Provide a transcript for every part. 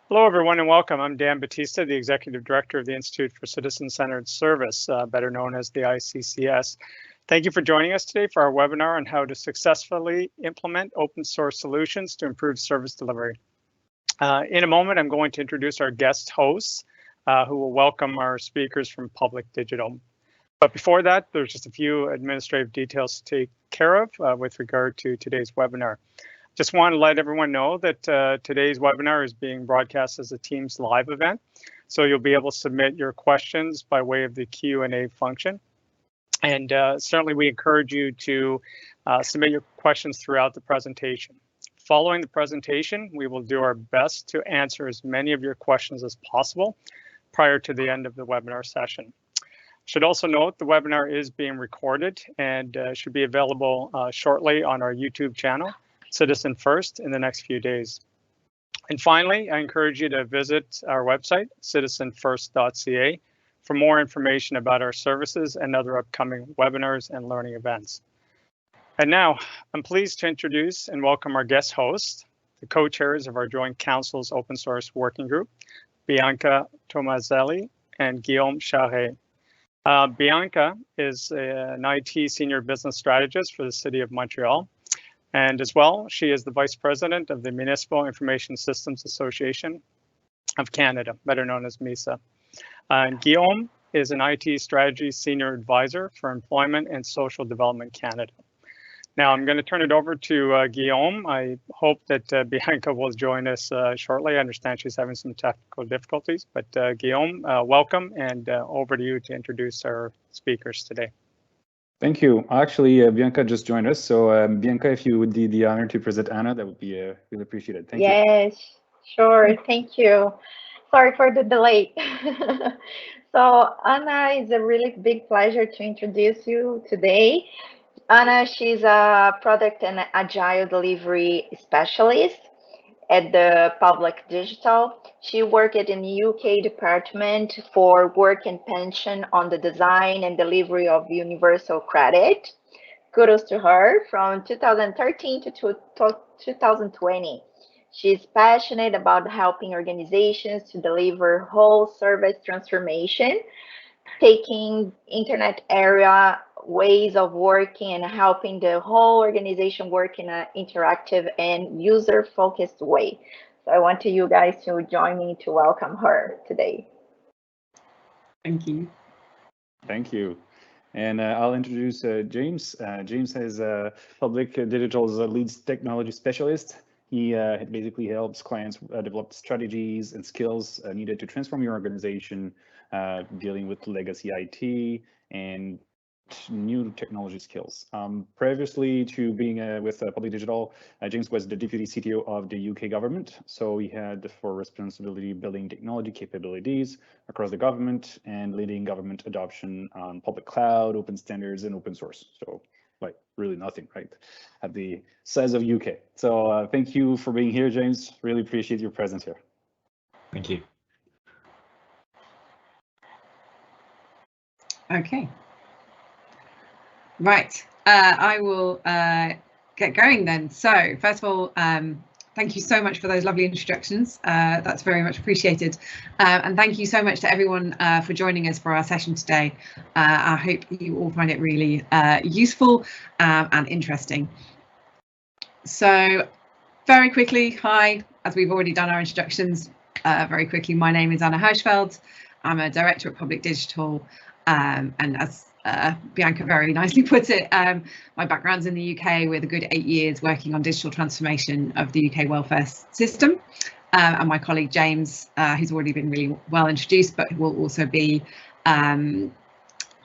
Hello, everyone, and welcome. I'm Dan Batista, the Executive Director of the Institute for Citizen-Centered Service, better known as the ICCS. Thank you for joining us today for our webinar on how to successfully implement open source solutions to improve service delivery. In a moment, I'm going to introduce our guest hosts, who will welcome our speakers from Public Digital. But before that, there's just a few administrative details to take care of with regard to today's webinar. Just want to let everyone know that today's webinar is being broadcast as a Teams live event. So you'll be able to submit your questions by way of the Q&A function. And certainly we encourage you to submit your questions throughout the presentation. Following the presentation, we will do our best to answer as many of your questions as possible prior to the end of the webinar session. Should also note the webinar is being recorded and should be available shortly on our YouTube channel, Citizen First, in the next few days. And finally, I encourage you to visit our website, citizenfirst.ca, for more information about our services and other upcoming webinars and learning events. And now, I'm pleased to introduce and welcome our guest hosts, the co-chairs of our Joint Council's Open Source Working Group, Bianca Tomazelli and Guillaume Charret. Bianca is an IT Senior Business Strategist for the City of Montreal. And as well, she is the Vice President of the Municipal Information Systems Association of Canada, better known as MISA. And Guillaume is an IT Strategy Senior Advisor for Employment and Social Development Canada. Now I'm going to turn it over to Guillaume. I hope that Bianca will join us shortly. I understand she's having some technical difficulties, but Guillaume, welcome, and over to you to introduce our speakers today. Thank you. Actually, Bianca just joined us. So Bianca, if you would do the honor to present Anna, that would be really appreciated. Thank you. Yes, sure. Thank you. Sorry for the delay. So Anna, is a really big pleasure to introduce you today. Anna, she's a product and agile delivery specialist at the Public Digital. She worked in the UK department for work and pension on the design and delivery of universal credit. Kudos to her. From 2013 to 2020. She's passionate about helping organizations to deliver whole service transformation, taking internet era ways of working and helping the whole organization work in an interactive and user-focused way. So I want you guys to join me to welcome her today. Thank you. Thank you. And I'll introduce James. James is Public Digital's lead technology specialist. He basically helps clients develop strategies and skills needed to transform your organization, dealing with legacy IT and new technology skills. Previously to being with Public Digital, James was the Deputy CTO of the UK government. So he had for responsibility building technology capabilities across the government and leading government adoption on public cloud, open standards, and open source. So like really nothing, right, at the size of UK. So thank you for being here, James. Really appreciate your presence here. Thank you. Okay. Right, I will get going then. So first of all, thank you so much for those lovely introductions. That's very much appreciated. And thank you so much to everyone for joining us for our session today. I hope you all find it really useful and interesting. So very quickly, hi, as we've already done our introductions, very quickly, my name is Anna Hirschfeld. I'm a director at Public Digital, and as Bianca very nicely put it, my background's in the UK with a good 8 years working on digital transformation of the UK welfare system. And my colleague James, who's already been really well introduced, but will also be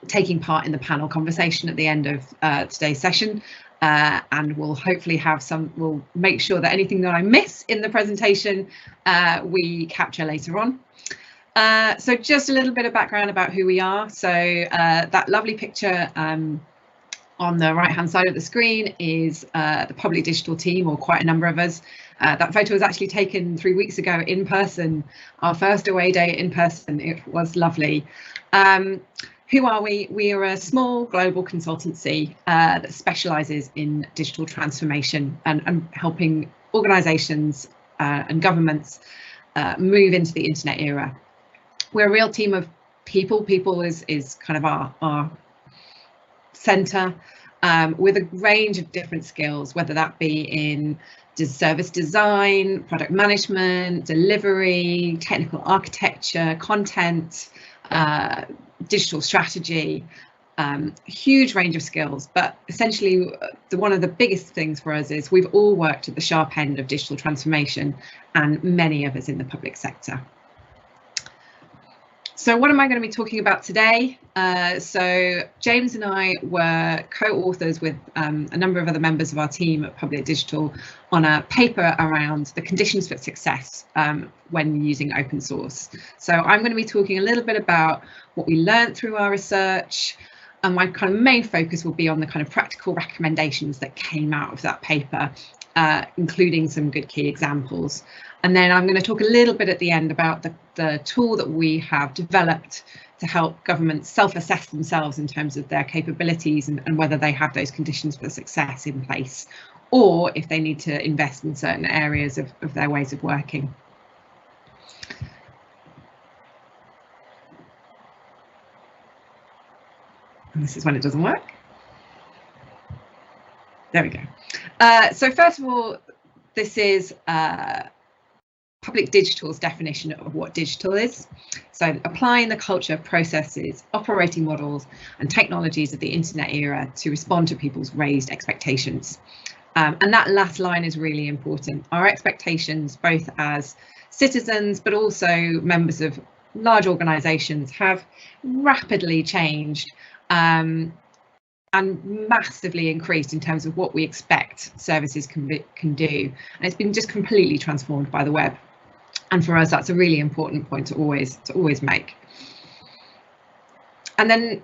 taking part in the panel conversation at the end of today's session. And we'll hopefully have we'll make sure that anything that I miss in the presentation, we capture later on. So just a little bit of background about who we are. So that lovely picture on the right hand side of the screen is the Public Digital team, or quite a number of us. That photo was actually taken 3 weeks ago in person, our first away day in person. It was lovely. Who are we? We are a small global consultancy that specialises in digital transformation and helping organisations and governments move into the internet era. We're a real team of people. People is kind of our center, with a range of different skills, whether that be in service design, product management, delivery, technical architecture, content, digital strategy, huge range of skills. But essentially, one of the biggest things for us is we've all worked at the sharp end of digital transformation, and many of us in the public sector. So what am I going to be talking about today? So James and I were co-authors with a number of other members of our team at Public Digital on a paper around the conditions for success when using open source. So I'm going to be talking a little bit about what we learned through our research, and my kind of main focus will be on the kind of practical recommendations that came out of that paper, including some good key examples. And then I'm going to talk a little bit at the end about the tool that we have developed to help governments self-assess themselves in terms of their capabilities and whether they have those conditions for success in place, or if they need to invest in certain areas of their ways of working. And this is when it doesn't work. There we go. So first of all, this is Public Digital's definition of what digital is. So applying the culture, processes, operating models and technologies of the internet era to respond to people's raised expectations. And that last line is really important. Our expectations, both as citizens, but also members of large organisations, have rapidly changed and massively increased in terms of what we expect services can do. And it's been just completely transformed by the web. And for us, that's a really important point to always make. And then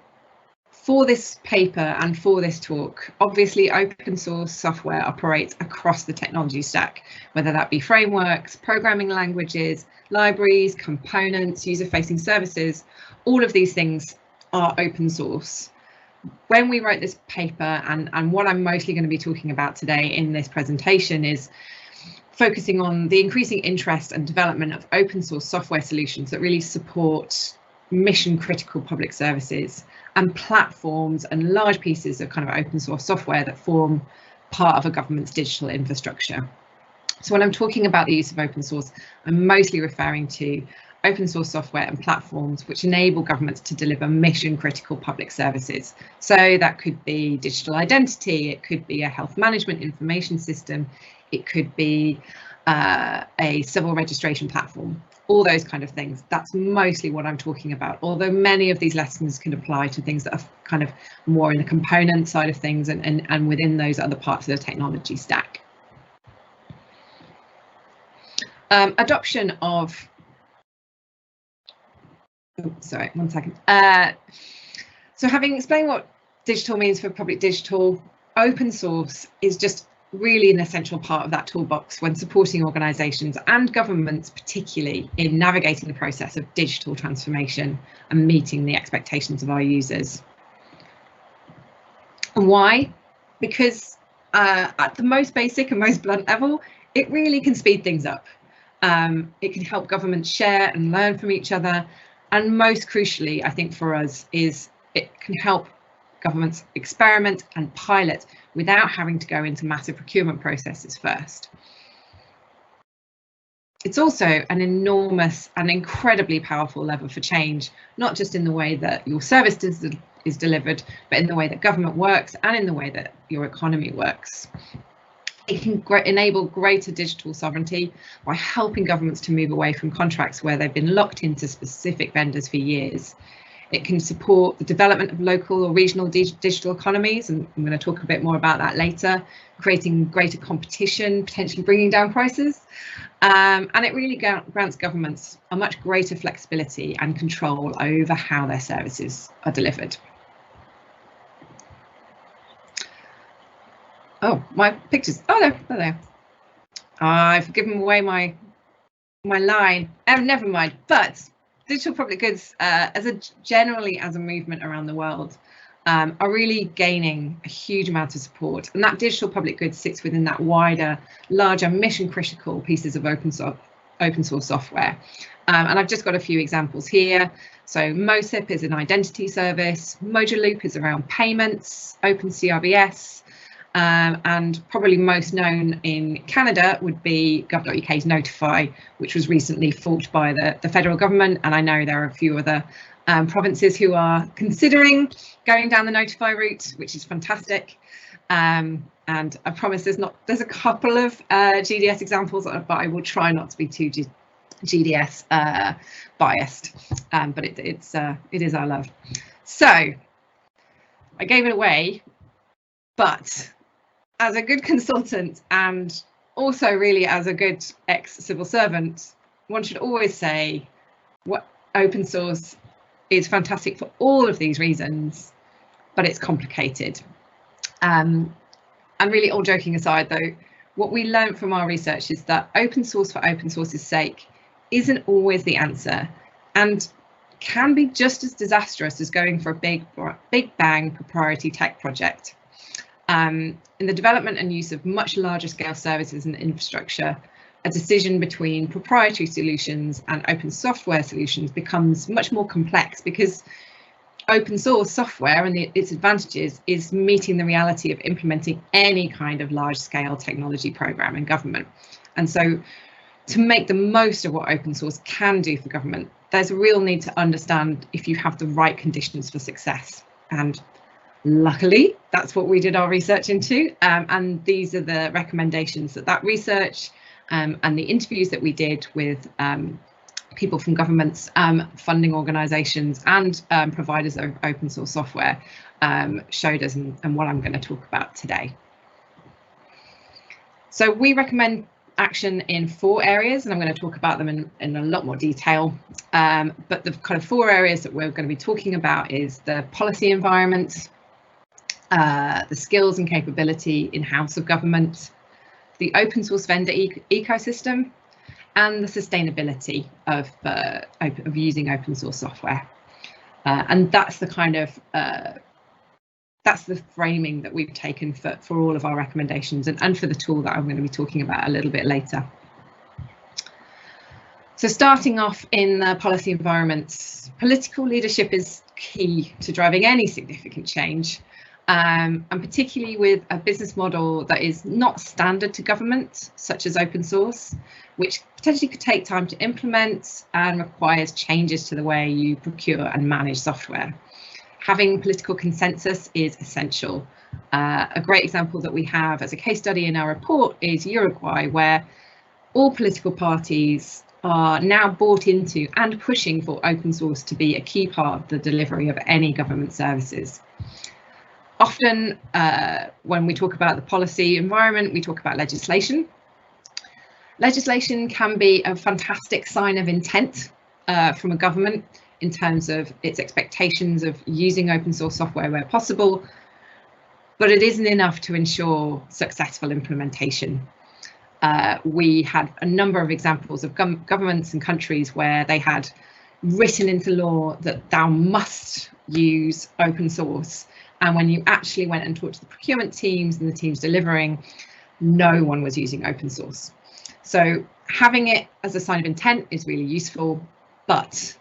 for this paper and for this talk, obviously open source software operates across the technology stack, whether that be frameworks, programming languages, libraries, components, user-facing services. All of these things are open source. When we wrote this paper, and what I'm mostly going to be talking about today in this presentation is focusing on the increasing interest and development of open source software solutions that really support mission critical public services and platforms and large pieces of kind of open source software that form part of a government's digital infrastructure. So when I'm talking about the use of open source, I'm mostly referring to open source software and platforms which enable governments to deliver mission critical public services. So that could be digital identity, it could be a health management information system, it could be a civil registration platform, all those kind of things. That's mostly what I'm talking about, although many of these lessons can apply to things that are kind of more in the component side of things and within those other parts of the technology stack. Adoption of, oh, sorry, one second. So having explained what digital means for Public Digital, open source is just really an essential part of that toolbox when supporting organisations and governments, particularly in navigating the process of digital transformation and meeting the expectations of our users. And why? Because at the most basic and most blunt level, it really can speed things up. It can help governments share and learn from each other. And most crucially, I think for us, is it can help governments experiment and pilot without having to go into massive procurement processes first. It's also an enormous and incredibly powerful lever for change, not just in the way that your service is delivered, but in the way that government works and in the way that your economy works. It can enable greater digital sovereignty by helping governments to move away from contracts where they've been locked into specific vendors for years. It can support the development of local or regional digital economies, and I'm going to talk a bit more about that later, creating greater competition, potentially bringing down prices. And it really grants governments a much greater flexibility and control over how their services are delivered. Oh, my pictures. Oh, there they are. I've given away my line. Oh, never mind. But digital public goods, generally as a movement around the world, are really gaining a huge amount of support. And that digital public goods sits within that wider, larger mission critical pieces of open open source software. And I've just got a few examples here. So MoSIP is an identity service, Moduloop is around payments, OpenCRBS, and probably most known in Canada would be gov.uk's Notify, which was recently forked by the federal government. And I know there are a few other provinces who are considering going down the Notify route, which is fantastic. And I promise there's a couple of GDS examples, but I will try not to be too GDS biased, but it is our love. So I gave it away, but as a good consultant and also really as a good ex-civil servant, one should always say what open source is fantastic for all of these reasons, but it's complicated. And really, all joking aside though, what we learned from our research is that open source for open source's sake isn't always the answer, and can be just as disastrous as going for a big bang proprietary tech project. In the development and use of much larger scale services and infrastructure, a decision between proprietary solutions and open software solutions becomes much more complex, because open source software and its advantages is meeting the reality of implementing any kind of large scale technology program in government. And so to make the most of what open source can do for government, there's a real need to understand if you have the right conditions for success. And luckily, that's what we did our research into. And these are the recommendations that research and the interviews that we did with people from governments, funding organisations and providers of open source software showed us, and what I'm going to talk about today. So we recommend action in 4 areas, and I'm going to talk about them in a lot more detail. But the kind of 4 areas that we're going to be talking about is the policy environment, the skills and capability in-house of government, the open source vendor ecosystem, and the sustainability of using open source software. And that's the kind of that's the framing that we've taken for all of our recommendations and for the tool that I'm going to be talking about a little bit later. So starting off in the policy environments, political leadership is key to driving any significant change, and particularly with a business model that is not standard to government, such as open source, which potentially could take time to implement and requires changes to the way you procure and manage software. Having political consensus is essential. A great example that we have as a case study in our report is Uruguay, where all political parties are now bought into and pushing for open source to be a key part of the delivery of any government services. Often when we talk about the policy environment, we talk about legislation. Legislation can be a fantastic sign of intent from a government in terms of its expectations of using open source software where possible, but it isn't enough to ensure successful implementation. We had a number of examples of governments and countries where they had written into law that thou must use open source, and when you actually went and talked to the procurement teams and the teams delivering, no one was using open source. So having it as a sign of intent is really useful, but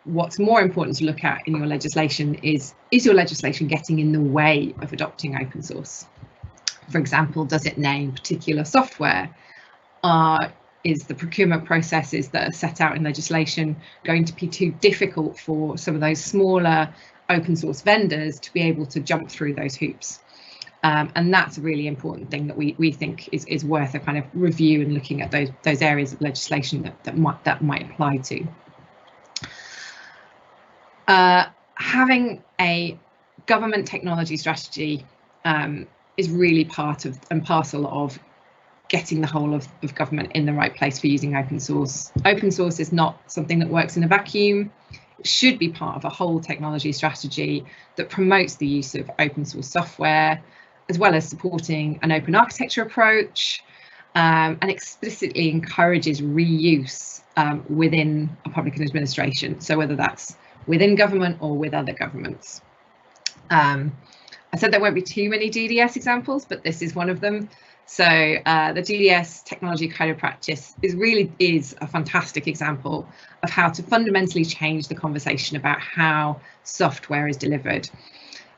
what's more important to look at in your legislation is your legislation getting in the way of adopting open source? For example, does it name particular software? Is the procurement processes that are set out in legislation going to be too difficult for some of those smaller open source vendors to be able to jump through those hoops? And that's a really important thing that we think is worth a kind of review and looking at those areas of legislation that might apply to. Having a government technology strategy is really part of and parcel of getting the whole of government in the right place for using open source. Open source is not something that works in a vacuum. It should be part of a whole technology strategy that promotes the use of open source software, as well as supporting an open architecture approach, and explicitly encourages reuse within a public administration. So whether that's within government or with other governments. I said there won't be too many GDS examples, but this is one of them. So the GDS Technology Code of Practice really is a fantastic example of how to fundamentally change the conversation about how software is delivered.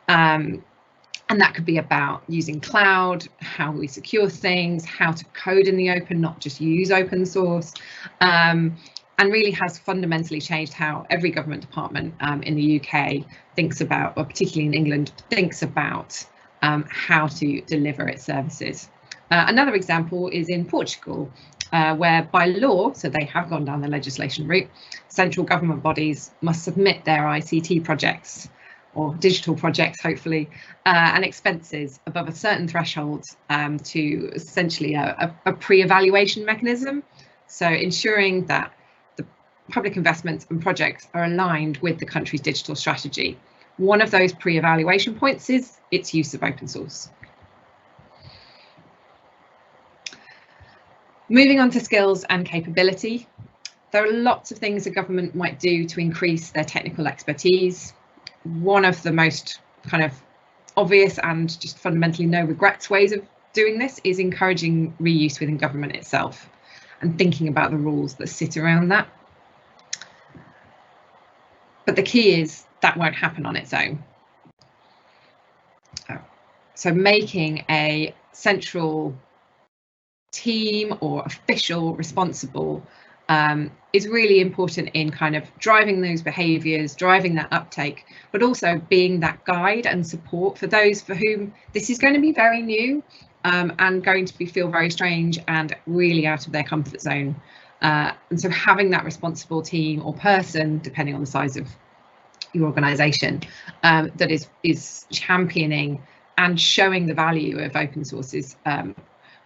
And that could be about using cloud, how we secure things, how to code in the open, not just use open source, and really has fundamentally changed how every government department in the UK thinks about, or particularly in England, thinks about how to deliver its services. Another example is in Portugal, where by law, so they have gone down the legislation route, central government bodies must submit their ICT projects, or digital projects, hopefully, and expenses above a certain threshold to essentially a pre-evaluation mechanism. So ensuring that the public investments and projects are aligned with the country's digital strategy. One of those pre-evaluation points is its use of open source. Moving on to skills and capability, there are lots of things a government might do to increase their technical expertise. One of the most kind of obvious and just fundamentally no regrets ways of doing this is encouraging reuse within government itself and thinking about the rules that sit around that. But the key is that won't happen on its own. So making a central team or official responsible is really important in kind of driving those behaviours, driving that uptake, but also being that guide and support for those for whom this is going to be very new and going to feel very strange and really out of their comfort zone. And so having that responsible team or person, depending on the size of your organisation, that is championing and showing the value of open sources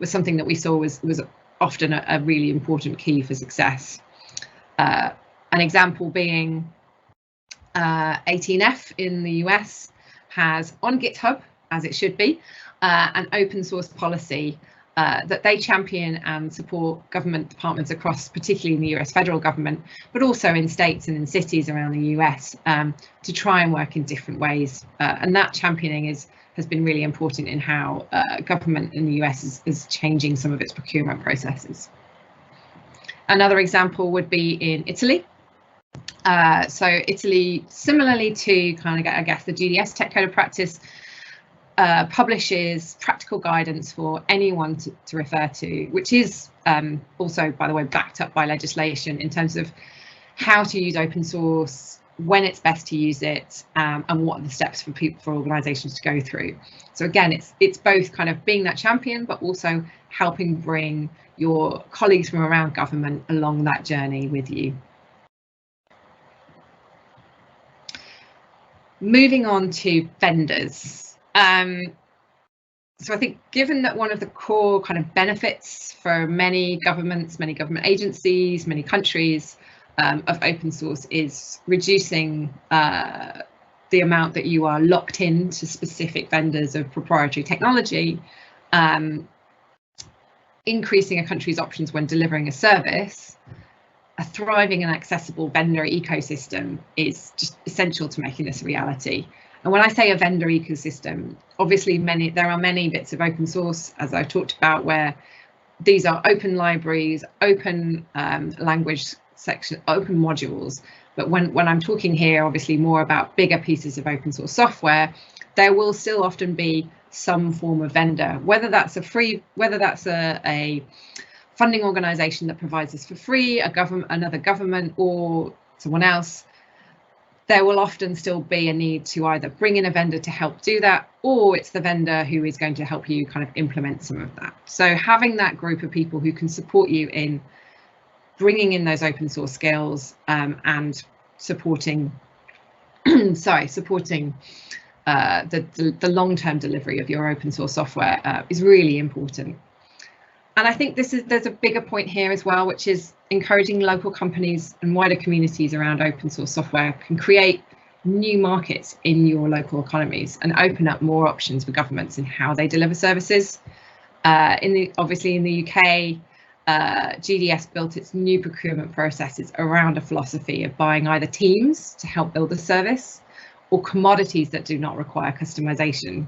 was something that we saw was often a really important key for success. An example being 18F in the US has on GitHub, as it should be, an open source policy that they champion and support government departments across, particularly in the US federal government, but also in states and in cities around the US to try and work in different ways. And that championing has been really important in how government in the US is changing some of its procurement processes. Another example would be in Italy. So Italy, similarly to kind of, I guess, the GDS Tech Code of Practice, publishes practical guidance for anyone to refer to, which is also, by the way, backed up by legislation in terms of how to use open source, when it's best to use it, and what are the steps for organisations to go through. So again, it's both kind of being that champion, but also helping bring your colleagues from around government along that journey with you. Moving on to vendors. So I think given that one of the core kind of benefits for many governments, many government agencies, many countries of open source is reducing the amount that you are locked into specific vendors of proprietary technology, increasing a country's options when delivering a service, a thriving and accessible vendor ecosystem is just essential to making this a reality. And when I say a vendor ecosystem, obviously there are many bits of open source, as I've talked about, where these are open libraries, open language section, open modules. But when I'm talking here, obviously more about bigger pieces of open source software, there will still often be some form of vendor, whether that's a funding organisation that provides this for free, another government, or someone else. There will often still be a need to either bring in a vendor to help do that, or it's the vendor who is going to help you kind of implement some of that. So having that group of people who can support you in bringing in those open source skills and supporting, supporting the long-term delivery of your open source software is really important. And I think there's a bigger point here as well, which is encouraging local companies and wider communities around open source software can create new markets in your local economies and open up more options for governments in how they deliver services. Obviously in the UK, GDS built its new procurement processes around a philosophy of buying either teams to help build a service or commodities that do not require customization.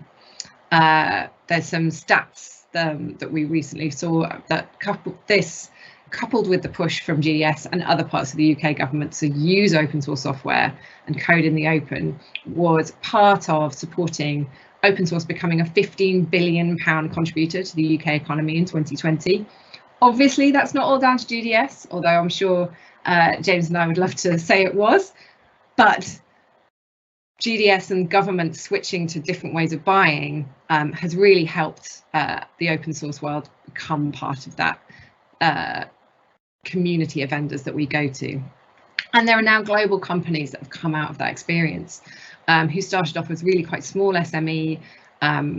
There's some stats that we recently saw that coupled with the push from GDS and other parts of the UK government to use open source software and code in the open, was part of supporting open source becoming a £15 billion contributor to the UK economy in 2020. Obviously, that's not all down to GDS, although I'm sure James and I would love to say it was, but GDS and government switching to different ways of buying has really helped the open source world become part of that community of vendors that we go to. And there are now global companies that have come out of that experience, who started off as really quite small SME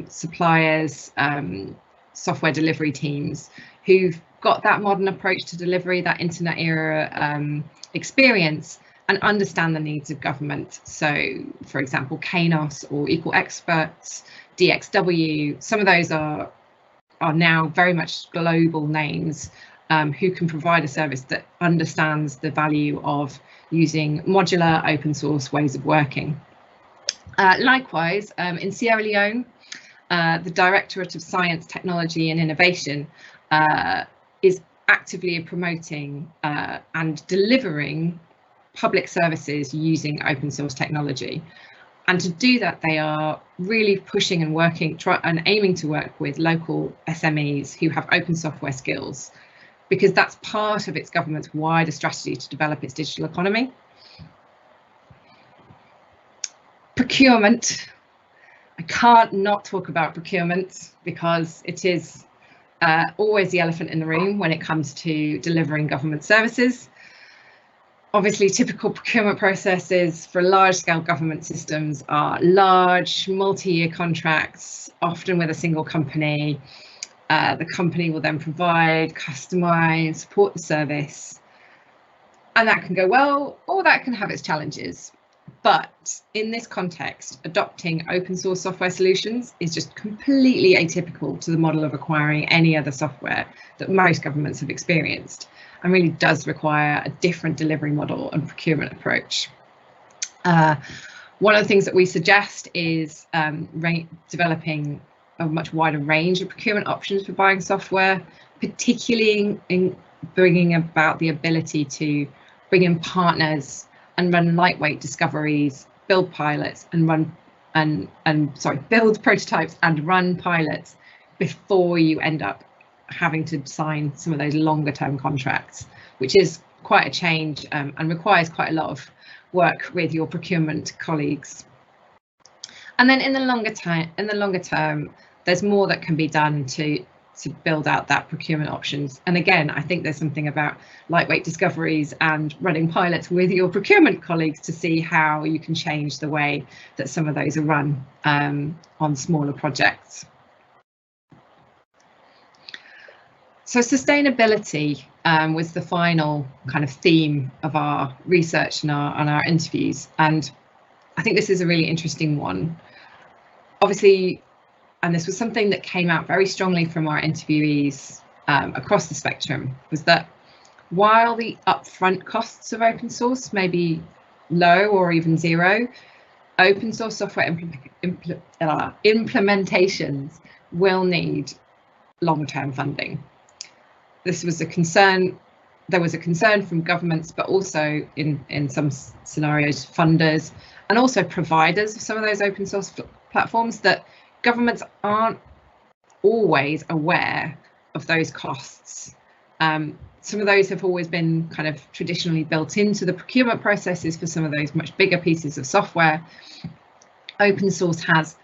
suppliers, software delivery teams, who've got that modern approach to delivery, that internet era experience, and understand the needs of government. So, for example, Kainos or Equal Experts, DXW, some of those are now very much global names who can provide a service that understands the value of using modular open source ways of working. Likewise, in Sierra Leone, the Directorate of Science, Technology and Innovation is actively promoting and delivering public services using open source technology. And to do that, they are really pushing and working and aiming to work with local SMEs who have open software skills, because that's part of its government's wider strategy to develop its digital economy. Procurement. I can't not talk about procurement because it is always the elephant in the room when it comes to delivering government services. Obviously, typical procurement processes for large-scale government systems are large, multi-year contracts, often with a single company. The company will then provide, customize, support the service. And that can go well, or that can have its challenges. But in this context, adopting open source software solutions is just completely atypical to the model of acquiring any other software that most governments have experienced, and really does require a different delivery model and procurement approach. One of the things that we suggest is developing a much wider range of procurement options for buying software, particularly in bringing about the ability to bring in partners and run lightweight discoveries, build pilots and build prototypes and run pilots before you end up having to sign some of those longer term contracts, which is quite a change and requires quite a lot of work with your procurement colleagues. And then in the longer term, there's more that can be done to build out that procurement options. And again, I think there's something about lightweight discoveries and running pilots with your procurement colleagues to see how you can change the way that some of those are run on smaller projects. So sustainability was the final kind of theme of our research and our interviews. And I think this is a really interesting one. Obviously, and this was something that came out very strongly from our interviewees across the spectrum, was that while the upfront costs of open source may be low or even zero, open source software implementations will need long-term funding. This was a concern. There was a concern from governments, but also in some scenarios, funders and also providers of some of those open source platforms, that governments aren't always aware of those costs. Some of those have always been kind of traditionally built into the procurement processes for some of those much bigger pieces of software. Open source has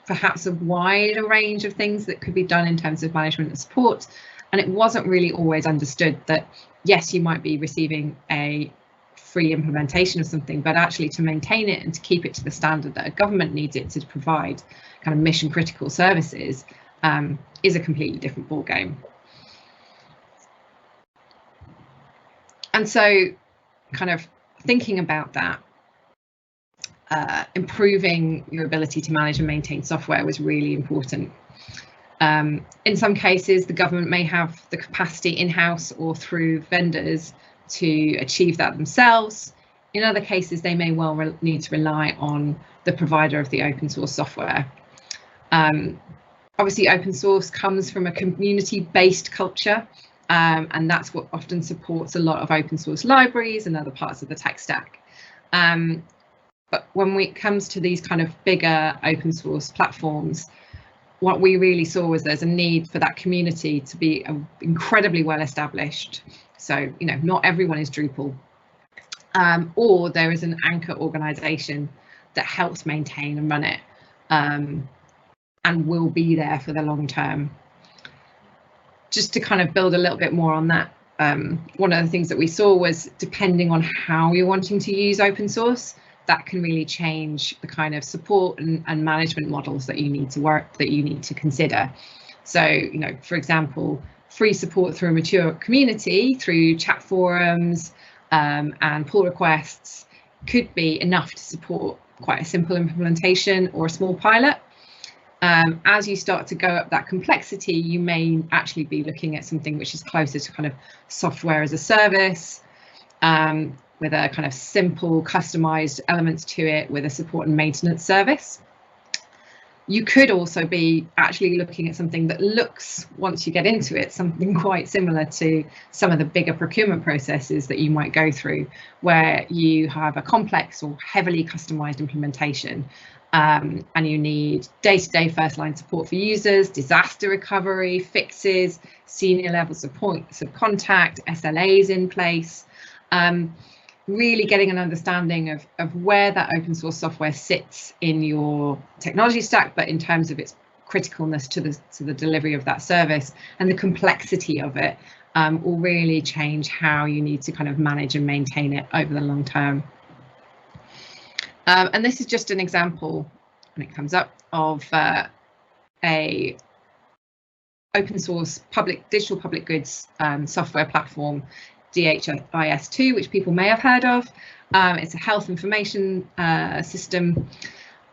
perhaps a wider range of things that could be done in terms of management and support. And it wasn't really always understood that, yes, you might be receiving a free implementation of something, but actually to maintain it and to keep it to the standard that a government needs it to provide kind of mission critical services is a completely different ballgame. And so kind of thinking about that, improving your ability to manage and maintain software was really important. In some cases, the government may have the capacity in-house or through vendors to achieve that themselves. In other cases, they may well need to rely on the provider of the open source software. Obviously, open source comes from a community-based culture, and that's what often supports a lot of open source libraries and other parts of the tech stack. But when it comes to these kind of bigger open source platforms, what we really saw was there's a need for that community to be incredibly well established. So, you know, not everyone is Drupal, or there is an anchor organization that helps maintain and run it, and will be there for the long term. Just to kind of build a little bit more on that, one of the things that we saw was, depending on how you're wanting to use open source, that can really change the kind of support and management models that you need to consider. So, you know, for example, free support through a mature community, through chat forums and pull requests could be enough to support quite a simple implementation or a small pilot. As you start to go up that complexity, you may actually be looking at something which is closer to kind of software as a service, with a kind of simple customized elements to it, with a support and maintenance service. You could also be actually looking at something that looks, once you get into it, something quite similar to some of the bigger procurement processes that you might go through, where you have a complex or heavily customized implementation, and you need day-to-day first-line support for users, disaster recovery, fixes, senior levels of points of contact, SLAs in place. Really getting an understanding of where that open source software sits in your technology stack, but in terms of its criticalness to the delivery of that service, and the complexity of it will really change how you need to kind of manage and maintain it over the long term. And this is just an example, when it comes up, of a open source digital public goods software platform, DHIS2, which people may have heard of. It's a health information system,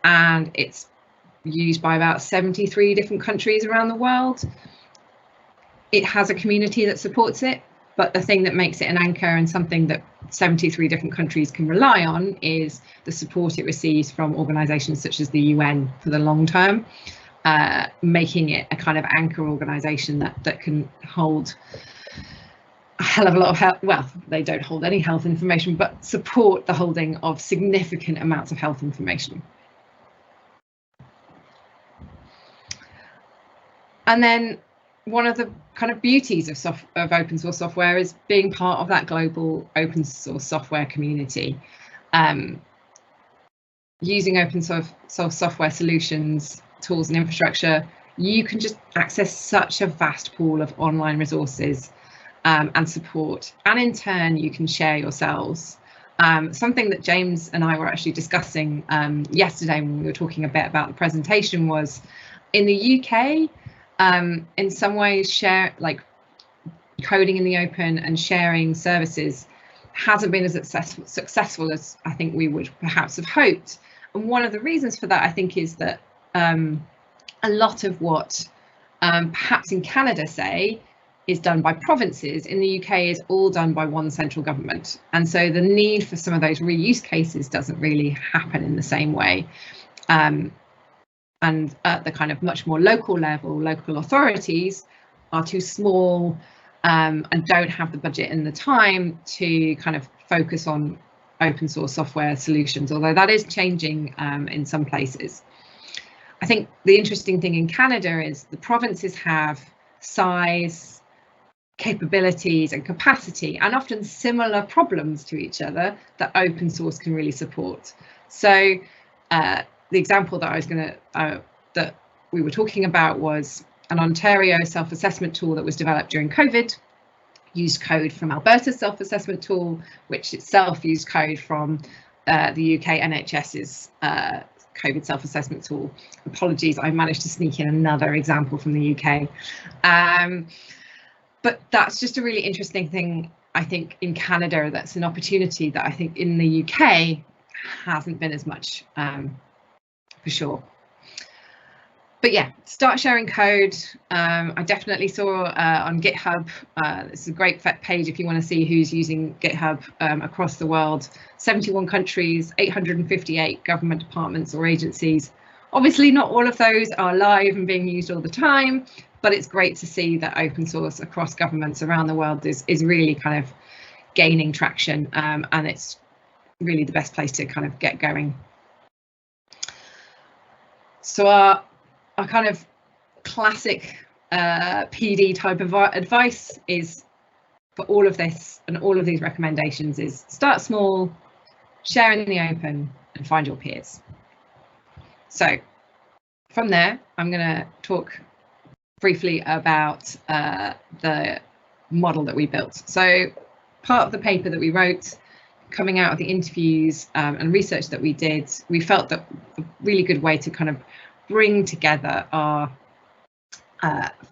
and it's used by about 73 different countries around the world. It has a community that supports it, but the thing that makes it an anchor and something that 73 different countries can rely on is the support it receives from organisations such as the UN for the long term, making it a kind of anchor organisation that can hold a hell of a lot of health. Well, they don't hold any health information, but support the holding of significant amounts of health information. And then one of the kind of beauties of open source software is being part of that global open source software community. Using open source software solutions, tools and infrastructure, you can just access such a vast pool of online resources and support, and in turn you can share yourselves. Something that James and I were actually discussing yesterday when we were talking a bit about the presentation was, in the UK, in some ways, like coding in the open and sharing services hasn't been as successful as I think we would perhaps have hoped. And one of the reasons for that, I think, is that a lot of what perhaps in Canada, say, is done by provinces, in the UK is all done by one central government. And so the need for some of those reuse cases doesn't really happen in the same way. And at the kind of much more local level, local authorities are too small and don't have the budget and the time to kind of focus on open source software solutions, although that is changing in some places. I think the interesting thing in Canada is the provinces have size, capabilities and capacity, and often similar problems to each other that open source can really support. So the example that I was that we were talking about was an Ontario self-assessment tool that was developed during COVID, used code from Alberta's self-assessment tool, which itself used code from the UK NHS's COVID self-assessment tool. Apologies, I managed to sneak in another example from the UK. But that's just a really interesting thing, I think, in Canada. That's an opportunity that I think in the UK hasn't been as much, for sure. But yeah, start sharing code. I definitely saw on GitHub, this is a great page if you want to see who's using GitHub across the world. 71 countries, 858 government departments or agencies, Obviously, not all of those are live and being used all the time, but it's great to see that open source across governments around the world is really kind of gaining traction, and it's really the best place to kind of get going. So our kind of classic PD type of advice is for all of this and all of these recommendations is start small, share in the open, and find your peers. So from there, I'm going to talk briefly about the model that we built. So part of the paper that we wrote, coming out of the interviews and research that we did, we felt that a really good way to kind of bring together our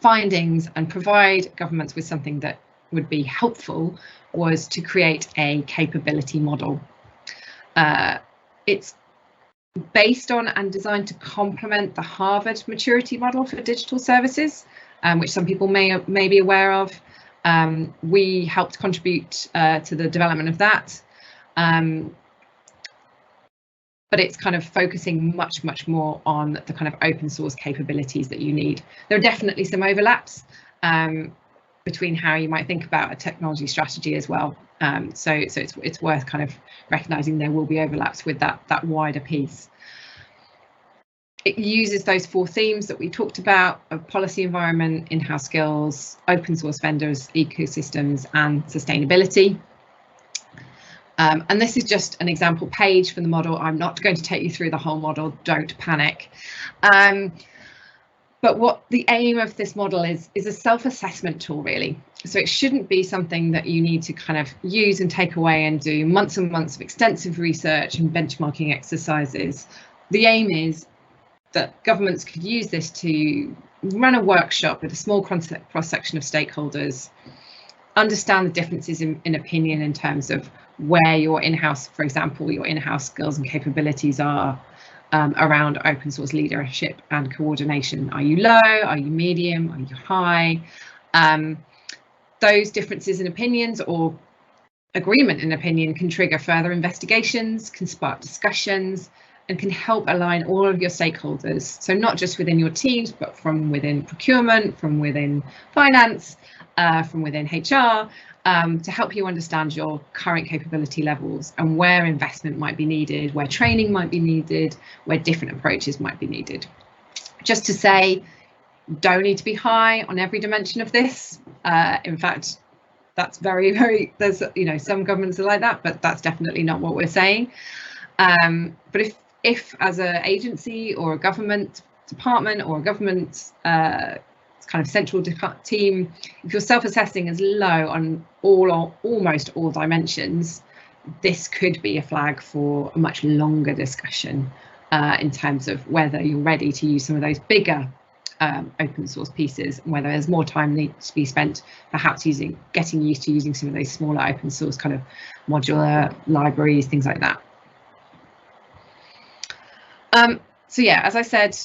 findings and provide governments with something that would be helpful was to create a capability model. It's based on and designed to complement the Harvard maturity model for digital services, which some people may be aware of. We helped contribute to the development of that, but it's kind of focusing much more on the kind of open source capabilities that you need. There are definitely some overlaps between how you might think about a technology strategy as well. So it's worth kind of recognizing there will be overlaps with that wider piece. It uses those 4 themes that we talked about of policy environment, in-house skills, open source vendors, ecosystems, and sustainability. And this is just an example page for the model. I'm not going to take you through the whole model, don't panic. But what the aim of this model is a self-assessment tool, really. So it shouldn't be something that you need to kind of use and take away and do months and months of extensive research and benchmarking exercises. The aim is that governments could use this to run a workshop with a small cross-section of stakeholders, understand the differences in opinion in terms of where your in-house, for example, your in-house skills and capabilities are around open source leadership and coordination. Are you low? Are you medium? Are you high? Those differences in opinions or agreement in opinion can trigger further investigations, can spark discussions, and can help align all of your stakeholders. So not just within your teams, but from within procurement, from within finance, from within HR, to help you understand your current capability levels and where investment might be needed, where training might be needed, where different approaches might be needed. Just to say, don't need to be high on every dimension of this. In fact, that's very, there's, some governments are like that, but that's definitely not what we're saying. But if as an agency or a government department or a government kind of central team, if you're self-assessing as low on all or almost all dimensions, this could be a flag for a much longer discussion in terms of whether you're ready to use some of those bigger open source pieces, and whether there's more time needs to be spent perhaps getting used to using some of those smaller open source kind of modular libraries, things like that. So yeah, as I said,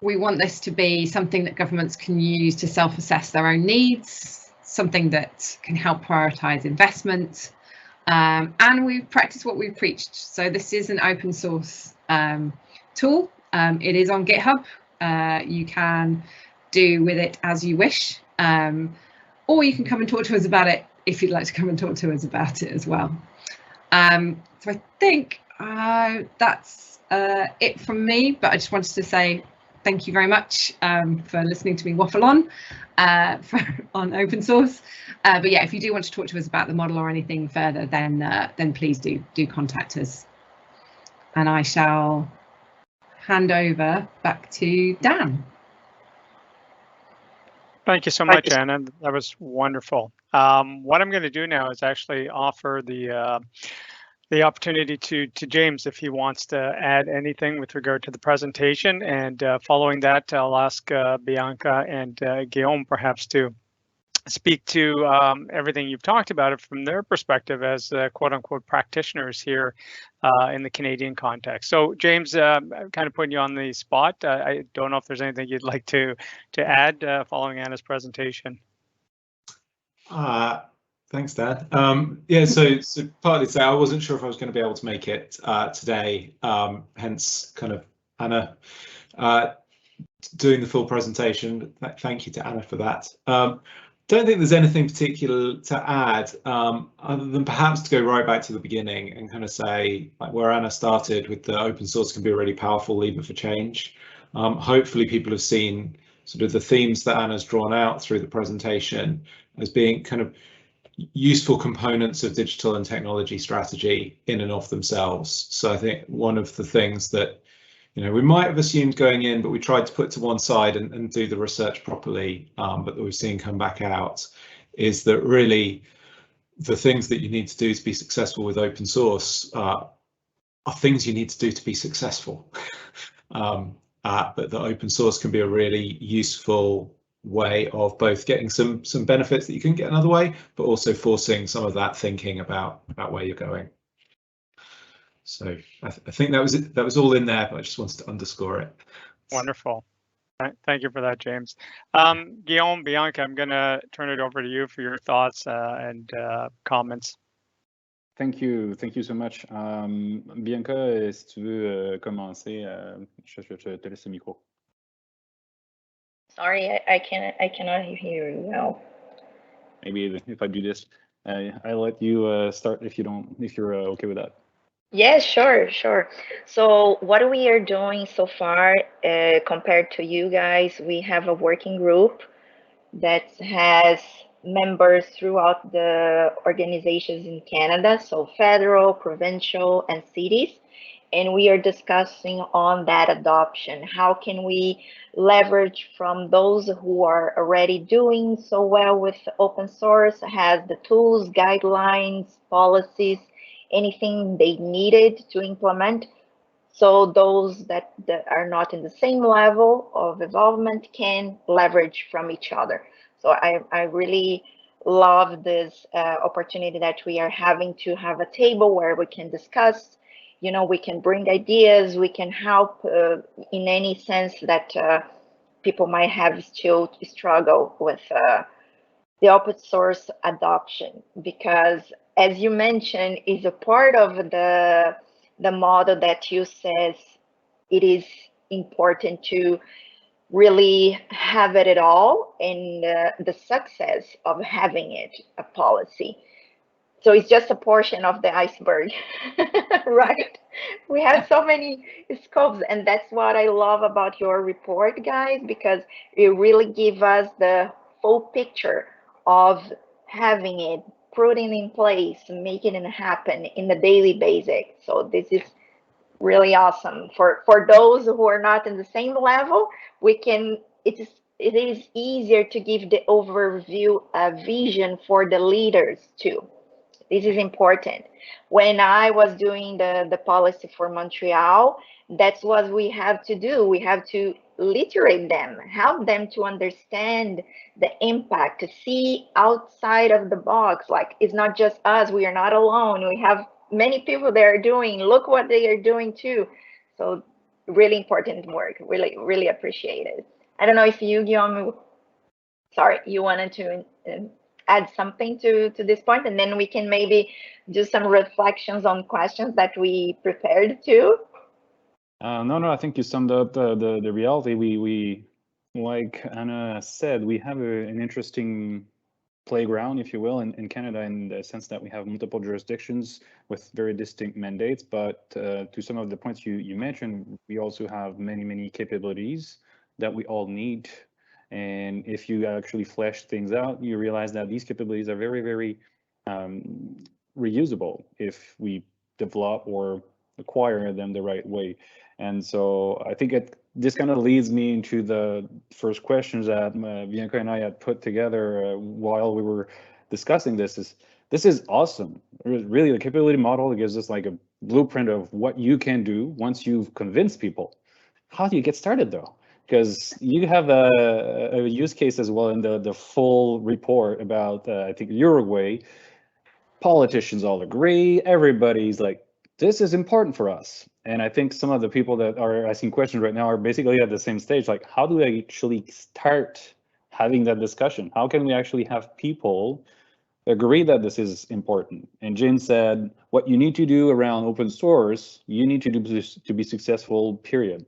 we want this to be something that governments can use to self-assess their own needs, something that can help prioritise investment, and we practice what we've preached. So this is an open source tool. It is on GitHub. You can do with it as you wish, or you can come and talk to us about it if you'd like to come and talk to us about it as well. So I think that's it from me, but I just wanted to say thank you very much for listening to me waffle on open source. But yeah, if you do want to talk to us about the model or anything further, then please do contact us. And I shall hand over back to Dan. Thank you so much, Anna. That was wonderful. What I'm going to do now is actually offer the opportunity to James if he wants to add anything with regard to the presentation, and following that, I'll ask Bianca and Guillaume perhaps to speak to everything you've talked about it from their perspective as quote unquote practitioners here in the Canadian context. So James, I'm kind of putting you on the spot. I don't know if there's anything you'd like to add following Anna's presentation. Thanks, Dan. Yeah, so partly say I wasn't sure if I was going to be able to make it today, hence kind of Anna doing the full presentation. Thank you to Anna for that. Don't think there's anything particular to add, other than perhaps to go right back to the beginning and kind of say, like where Anna started with the open source can be a really powerful lever for change. Hopefully people have seen sort of the themes that Anna's drawn out through the presentation as being kind of useful components of digital and technology strategy in and of themselves. So I think one of the things that, you know, we might have assumed going in, but we tried to put to one side and do the research properly, but that we've seen come back out, is that really the things that you need to do to be successful with open source are things you need to do to be successful. But the open source can be a really useful way of both getting some benefits that you can get another way, but also forcing some of that thinking about where you're going. So I think that was it. That was all in there, but I just wanted to underscore it. Wonderful. Thank you for that, James. Guillaume, Bianca, I'm going to turn it over to you for your thoughts and comments. Thank you so much. Bianca, si tu veux commencer, je te laisse le micro. Sorry, I cannot hear you well. Maybe if I do this, I let you start if you're okay with that. Yeah, sure. So what we are doing so far, compared to you guys, we have a working group that has members throughout the organizations in Canada, so federal, provincial, and cities. And we are discussing on that adoption. How can we leverage from those who are already doing so well with open source, has the tools, guidelines, policies, anything they needed to implement, so those that are not in the same level of involvement can leverage from each other. So I really love this opportunity that we are having to have a table where we can discuss, you know, we can bring ideas, we can help in any sense that people might have still struggle with the open source adoption, because as you mentioned, is a part of the model that you says it is important to really have it all, and the success of having it a policy. So it's just a portion of the iceberg, right? We have so many scopes, and that's what I love about your report, guys, because it really gives us the full picture of having it, putting in place, making it happen in the daily basis. So this is really awesome. For those who are not in the same level, it is easier to give the overview, vision for the leaders too. This is important. When I was doing the policy for Montreal, that's what we have to do. We have to literate them, help them to understand the impact, to see outside of the box. Like, it's not just us, we are not alone. We have many people that are doing, look what they are doing too. So really important work, really appreciate it. I don't know if you, Guillaume, sorry, you wanted to add something to this point, and then we can maybe do some reflections on questions that we prepared too. No, I think you summed up the reality. We like Anna said, we have an interesting playground, if you will, in Canada, in the sense that we have multiple jurisdictions with very distinct mandates. But to some of the points you mentioned, we also have many capabilities that we all need. And if you actually flesh things out, you realize that these capabilities are very reusable if we develop or acquire them the right way. And so I think this kind of leads me into the first questions that Bianca and I had put together while we were discussing this. This is awesome. Really, the capability model gives us like a blueprint of what you can do once you've convinced people. How do you get started though? Because you have a use case as well in the full report about, I think, Uruguay. Politicians all agree. Everybody's like, this is important for us. And I think some of the people that are asking questions right now are basically at the same stage. Like, how do I actually start having that discussion? How can we actually have people agree that this is important? And James said, what you need to do around open source, you need to do to be successful, period.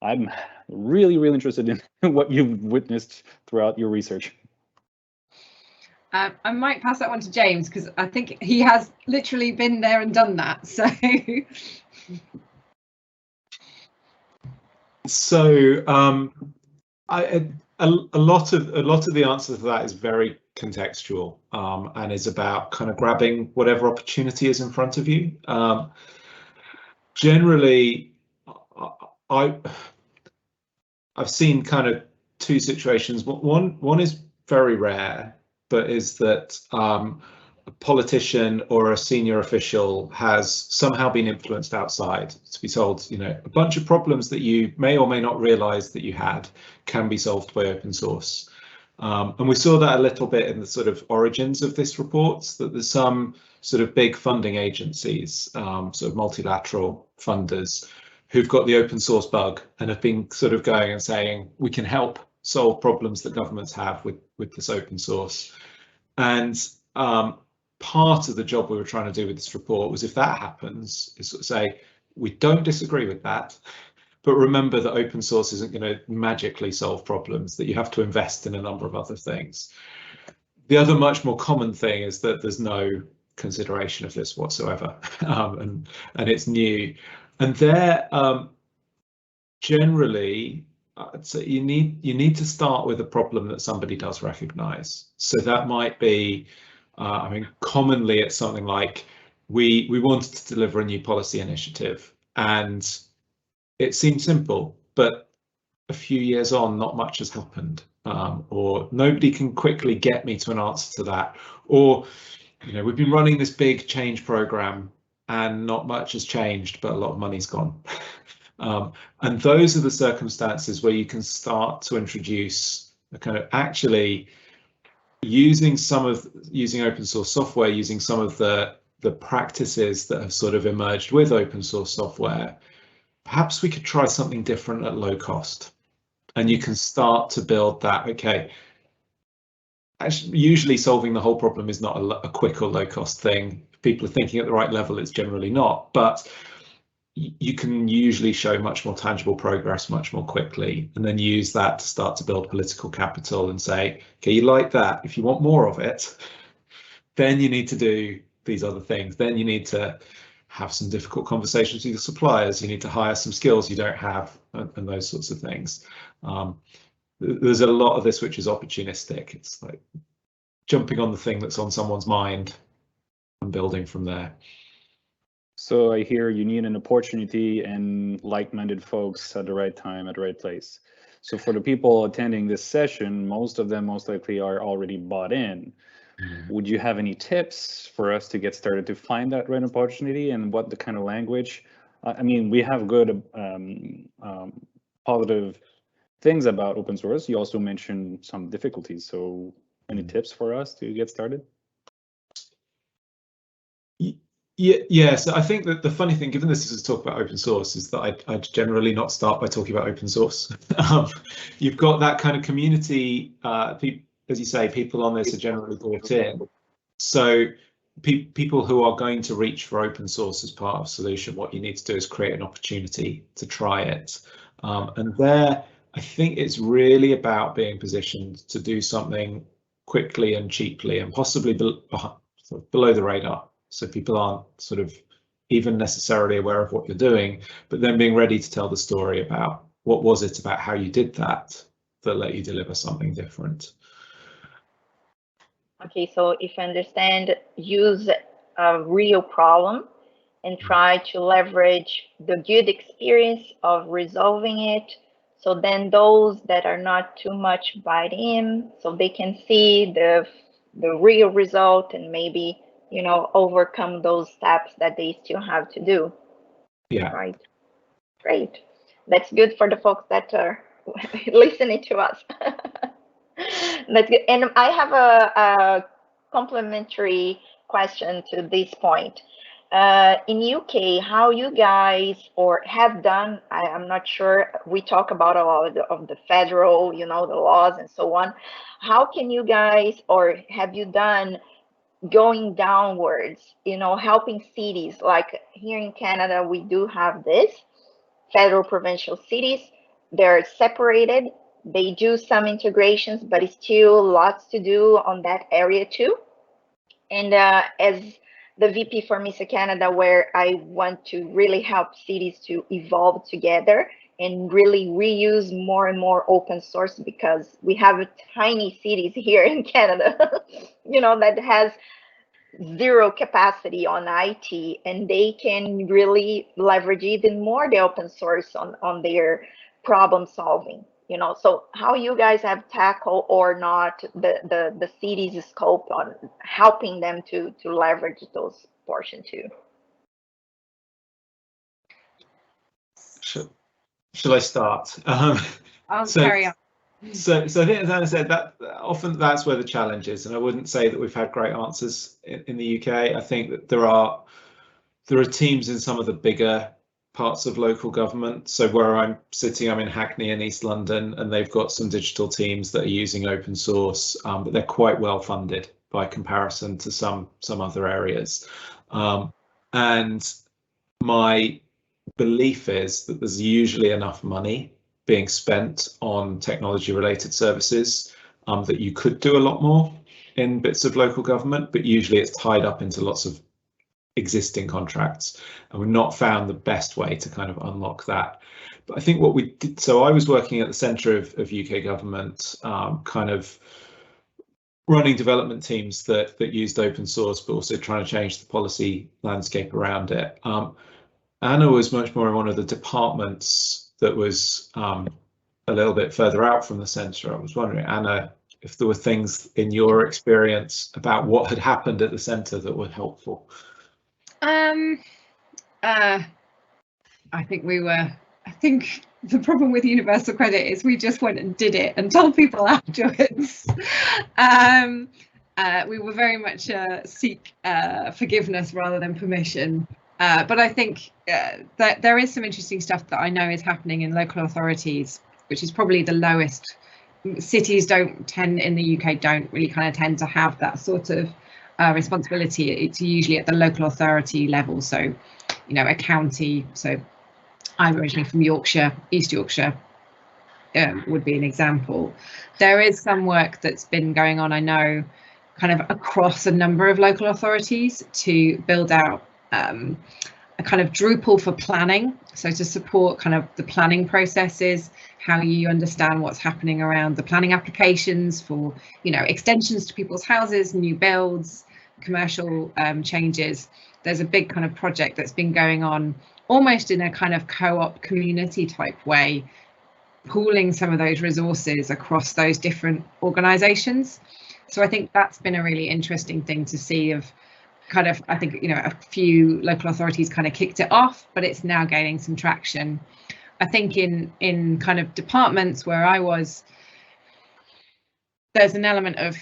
I'm really, really interested in what you've witnessed throughout your research. I might pass that one to James because I think he has literally been there and done that. So, a lot of the answer to that is very contextual, and is about kind of grabbing whatever opportunity is in front of you. Generally, I've seen kind of two situations. One is very rare, but is that a politician or a senior official has somehow been influenced outside to be told, you know, a bunch of problems that you may or may not realize that you had can be solved by open source. And we saw that a little bit in the sort of origins of this report, that there's some sort of big funding agencies, sort of multilateral funders, who've got the open source bug and have been sort of going and saying, we can help solve problems that governments have with this open source. And part of the job we were trying to do with this report was, if that happens, is sort of say, we don't disagree with that, but remember that open source isn't going to magically solve problems, that you have to invest in a number of other things. The other much more common thing is that there's no consideration of this whatsoever, and it's new. And there, generally, so you need to start with a problem that somebody does recognize. So that might be, I mean, commonly it's something like, we wanted to deliver a new policy initiative, and it seemed simple, but a few years on, not much has happened, or nobody can quickly get me to an answer to that, or, you know, we've been running this big change program and not much has changed, but a lot of money's gone. And those are the circumstances where you can start to introduce a kind of actually using open source software, using some of the practices that have sort of emerged with open source software. Perhaps we could try something different at low cost, and you can start to build that. Okay, actually, usually solving the whole problem is not a quick or low cost thing. If people are thinking at the right level, it's generally not, but you can usually show much more tangible progress much more quickly, and then use that to start to build political capital and say, okay, you like that, if you want more of it, then you need to do these other things. Then you need to have some difficult conversations with your suppliers, you need to hire some skills you don't have, and those sorts of things. There's a lot of this which is opportunistic. It's like jumping on the thing that's on someone's mind and building from there. So I hear you need an opportunity and like-minded folks at the right time, at the right place. So for the people attending this session, most of them most likely are already bought in. Would you have any tips for us to get started to find that right opportunity, and what the kind of language? I mean, we have good positive things about open source. You also mentioned some difficulties. So any tips for us to get started? Yeah, so I think that the funny thing, given this is a talk about open source, is that I'd generally not start by talking about open source. You've got that kind of community, as you say, people on this are generally brought in. So people who are going to reach for open source as part of a solution, what you need to do is create an opportunity to try it. And there, I think it's really about being positioned to do something quickly and cheaply, and possibly below the radar. So people aren't sort of even necessarily aware of what you're doing, but then being ready to tell the story about what was it about how you did that let you deliver something different. Okay, so if I understand, use a real problem and try to leverage the good experience of resolving it. So then those that are not too much bought in, so they can see the real result and maybe, you know, overcome those steps that they still have to do. Yeah. Right. Great. That's good for the folks that are listening to us. That's good. And I have a complementary question to this point. In UK, how you guys or have done, I'm not sure, we talk about a lot of the federal, you know, the laws and so on. How can you guys, or have you done going downwards, you know, helping cities? Like here in Canada, we do have this. federal, provincial, cities. They're separated. They do some integrations, but it's still lots to do on that area too. And as the VP for MISA Canada, where I want to really help cities to evolve together and really reuse more and more open source, because we have tiny cities here in Canada, you know, that has zero capacity on IT, and they can really leverage even more the open source on their problem solving. You know, so how you guys have tackled or not the city's scope on helping them to leverage those portion too. Shall I start? I'll carry on. So I think, as Anna said, that often that's where the challenge is, and I wouldn't say that we've had great answers in the UK. I think that there are teams in some of the bigger parts of local government. So where I'm sitting, I'm in Hackney in East London, and they've got some digital teams that are using open source, but they're quite well funded by comparison to some other areas. And my belief is that there's usually enough money being spent on technology related services that you could do a lot more in bits of local government, but usually it's tied up into lots of existing contracts, and we've not found the best way to kind of unlock that. But I think what we did, so I was working at the centre of UK government, kind of running development teams that used open source, but also trying to change the policy landscape around it. Anna was much more in one of the departments that was a little bit further out from the centre. I was wondering, Anna, if there were things in your experience about what had happened at the centre that were helpful. I think the problem with universal credit is we just went and did it and told people afterwards. We were very much seek forgiveness rather than permission. But I think that there is some interesting stuff that I know is happening in local authorities, which is probably the lowest. Cities don't tend in the UK don't really kind of tend to have that sort of responsibility. It's usually at the local authority level. So, you know, a county. So I'm originally from Yorkshire, East Yorkshire would be an example. There is some work that's been going on, I know, kind of across a number of local authorities to build out a kind of Drupal for planning, so to support kind of the planning processes, how you understand what's happening around the planning applications for, you know, extensions to people's houses, new builds, commercial changes. There's a big kind of project that's been going on almost in a kind of co-op community type way, pooling some of those resources across those different organizations. So I think that's been a really interesting thing to see of kind of, I think, you know, a few local authorities kind of kicked it off, but it's now gaining some traction. I think in kind of departments where I was, there's an element of,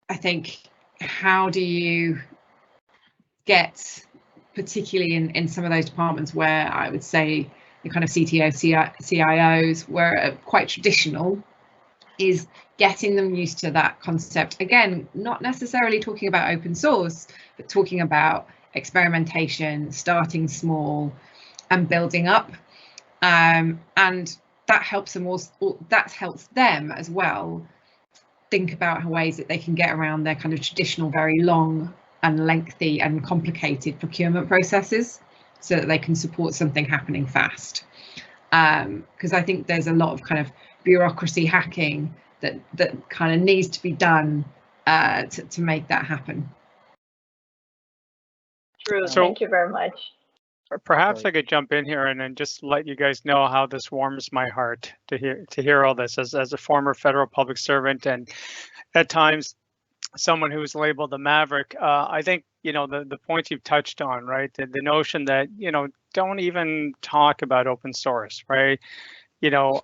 I think, how do you get, particularly in some of those departments where I would say the kind of CTO, CIOs were quite traditional, is getting them used to that concept. Again, not necessarily talking about open source, but talking about experimentation, starting small and building up. And that helps them also, that helps them as well think about ways that they can get around their kind of traditional, very long and lengthy and complicated procurement processes so that they can support something happening fast. Because I think there's a lot of kind of bureaucracy hacking that kind of needs to be done to make that happen. True. So, thank you very much. Perhaps I could jump in here and then just let you guys know how this warms my heart to hear all this as a former federal public servant and at times someone who's labeled the maverick. I think, you know, the points you've touched on, right? The notion that, you know, don't even talk about open source, right? You know,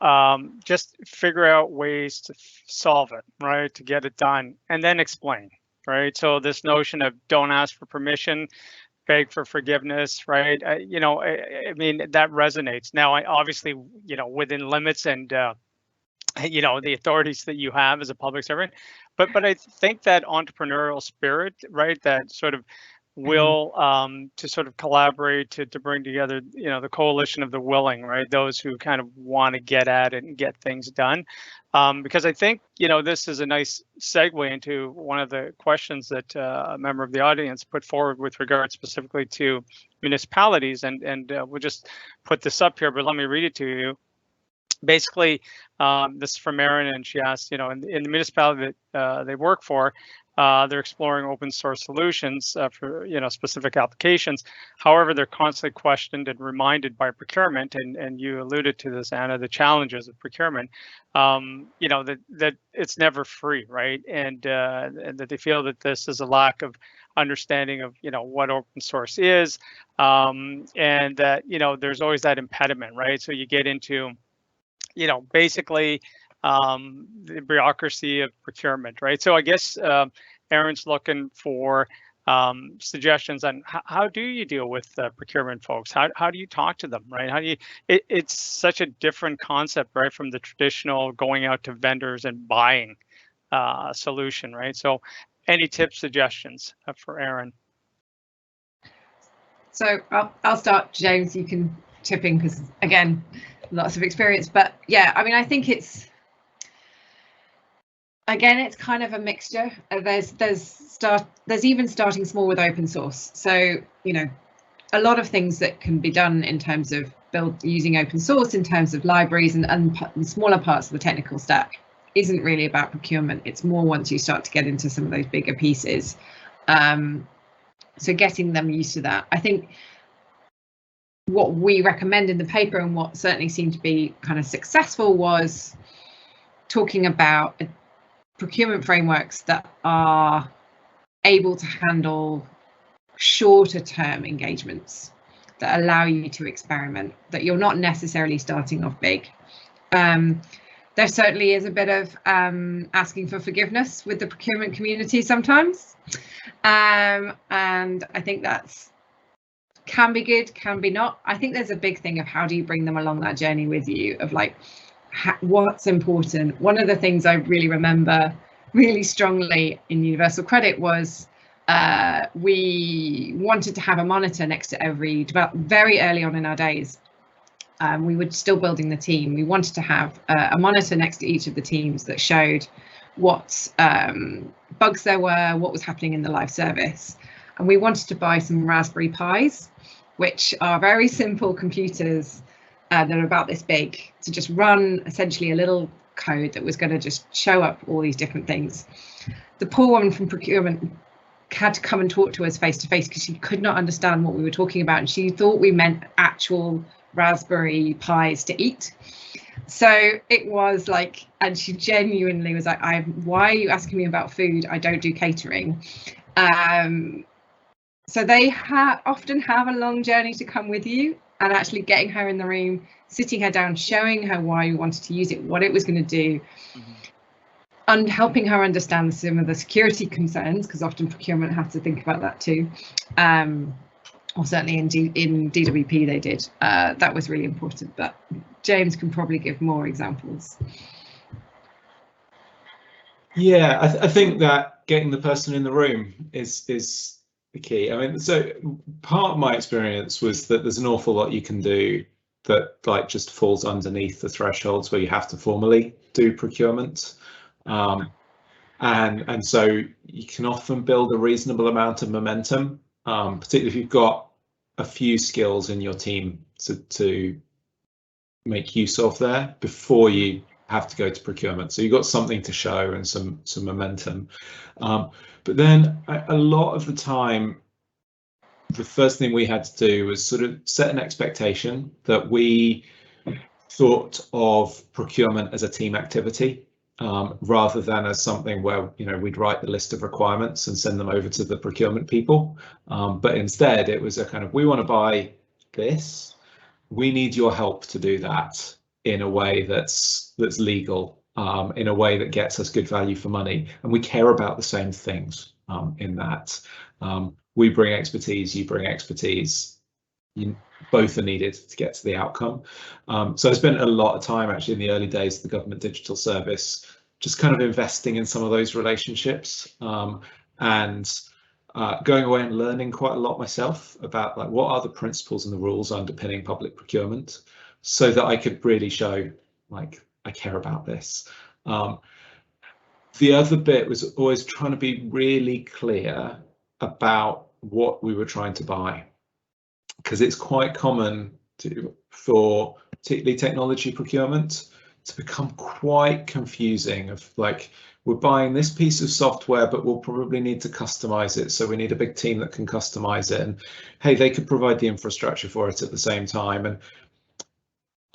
just figure out ways to solve it, right? To get it done and then explain, right? So this notion of don't ask for permission, beg for forgiveness, right? You know, I mean, that resonates. Now, I obviously, you know, within limits and, you know, the authorities that you have as a public servant, but I think that entrepreneurial spirit, right? That sort of will to sort of collaborate to bring together, the coalition of the willing, right? Those who kind of want to get at it and get things done. Because I think, this is a nice segue into one of the questions that a member of the audience put forward with regard specifically to municipalities. And we'll just put this up here, but let me read it to you. Basically, this is from Erin, and she asked, in the municipality that they work for, they're exploring open source solutions for specific applications. However, they're constantly questioned and reminded by procurement, and you alluded to this, Anna, the challenges of procurement. That it's never free, right? And that they feel that this is a lack of understanding of what open source is, and that there's always that impediment, right? So you get into basically the bureaucracy of procurement, right? So I guess Erin's looking for suggestions on how do you deal with procurement folks? How do you talk to them, right? How do you? It's such a different concept, right, from the traditional going out to vendors and buying solution, right? So, any tips, suggestions for Erin? So I'll start, James. You can chip in because again, lots of experience. But yeah, I mean, I think it's kind of a mixture. There's even starting small with open source. So a lot of things that can be done in terms of using open source in terms of libraries and smaller parts of the technical stack isn't really about procurement. It's more once you start to get into some of those bigger pieces. So getting them used to that. I think what we recommend in the paper and what certainly seemed to be kind of successful was talking about procurement frameworks that are able to handle shorter term engagements that allow you to experiment, that you're not necessarily starting off big. There certainly is a bit of asking for forgiveness with the procurement community sometimes. And I think that's can be good, can be not. I think there's a big thing of how do you bring them along that journey with you of like what's important. One of the things I really remember really strongly in Universal Credit was we wanted to have a monitor next to every very early on in our days. We were still building the team. We wanted to have a monitor next to each of the teams that showed what bugs there were, what was happening in the live service. And we wanted to buy some Raspberry Pis, which are very simple computers that are about this big, to just run essentially a little code that was going to just show up all these different things. The poor woman from procurement had to come and talk to us face to face because she could not understand what we were talking about, and she thought we meant actual Raspberry Pis to eat. So it was like, and she genuinely was like, why are you asking me about food? I don't do catering. So they often have a long journey to come with you, and actually getting her in the room, sitting her down, showing her why you wanted to use it, what it was going to do, and helping her understand some of the security concerns, because often procurement have to think about that too. Or certainly in DWP they did. That was really important, but James can probably give more examples. Yeah, I think that getting the person in the room is the key. I mean, so part of my experience was that there's an awful lot you can do that like just falls underneath the thresholds where you have to formally do procurement. And so you can often build a reasonable amount of momentum, particularly if you've got a few skills in your team to make use of there before you have to go to procurement. So you've got something to show and some momentum. But then a lot of the time, the first thing we had to do was sort of set an expectation that we thought of procurement as a team activity, rather than as something where we'd write the list of requirements and send them over to the procurement people. But instead, it was a kind of, we want to buy this. We need your help to do that in a way that's legal, in a way that gets us good value for money, and we care about the same things in that. We bring expertise, you bring expertise. Both are needed to get to the outcome. So I spent a lot of time actually in the early days of the government digital service, just kind of investing in some of those relationships. And going away and learning quite a lot myself about like what are the principles and the rules underpinning public procurement, so that I could really show like I care about this. The other bit was always trying to be really clear about what we were trying to buy, because it's quite common for particularly technology procurement to become quite confusing of like, we're buying this piece of software, but we'll probably need to customize it. So we need a big team that can customize it. And hey, they could provide the infrastructure for it at the same time. And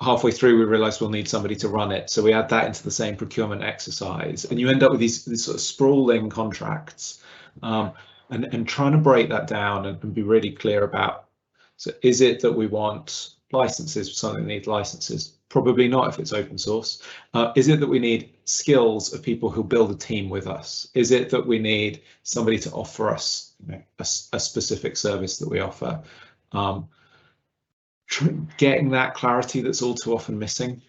halfway through, we realized we'll need somebody to run it. So we add that into the same procurement exercise. And you end up with these sort of sprawling contracts, and trying to break that down and be really clear about, so is it that we want licenses for something that needs licenses? Probably not if it's open source. Is it that we need skills of people who build a team with us? Is it that we need somebody to offer us, you know, a specific service that we offer? Getting that clarity that's all too often missing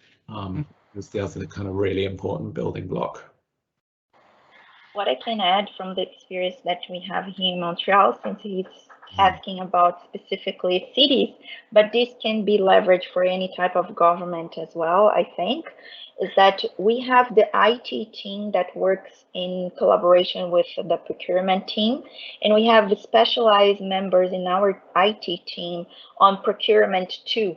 is the other kind of really important building block. What I can add from the experience that we have here in Montreal, since he's asking about specifically cities, but this can be leveraged for any type of government as well, I think, is that we have the IT team that works in collaboration with the procurement team, and we have the specialized members in our IT team on procurement too.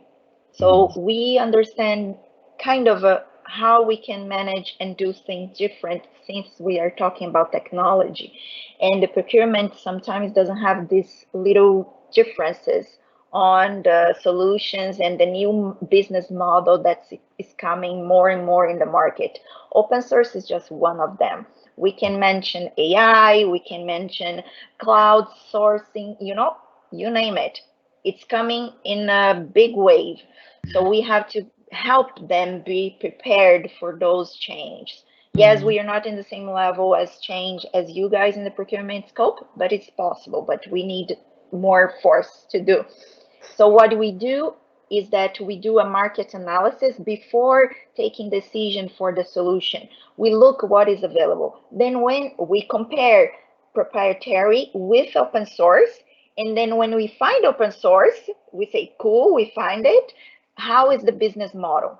So we understand kind of how we can manage and do things different, since we are talking about technology. And the procurement sometimes doesn't have these little differences on the solutions and the new business model that is coming more and more in the market. Open source is just one of them. We can mention AI, we can mention cloud sourcing, you know, you name it. It's coming in a big wave. So we have to help them be prepared for those changes. Yes, we are not in the same level as change as you guys in the procurement scope, but it's possible, but we need more force to do. So what we do is that we do a market analysis before taking decision for the solution. We look what is available. Then when we compare proprietary with open source, and then when we find open source, we say, cool, we find it. How is the business model?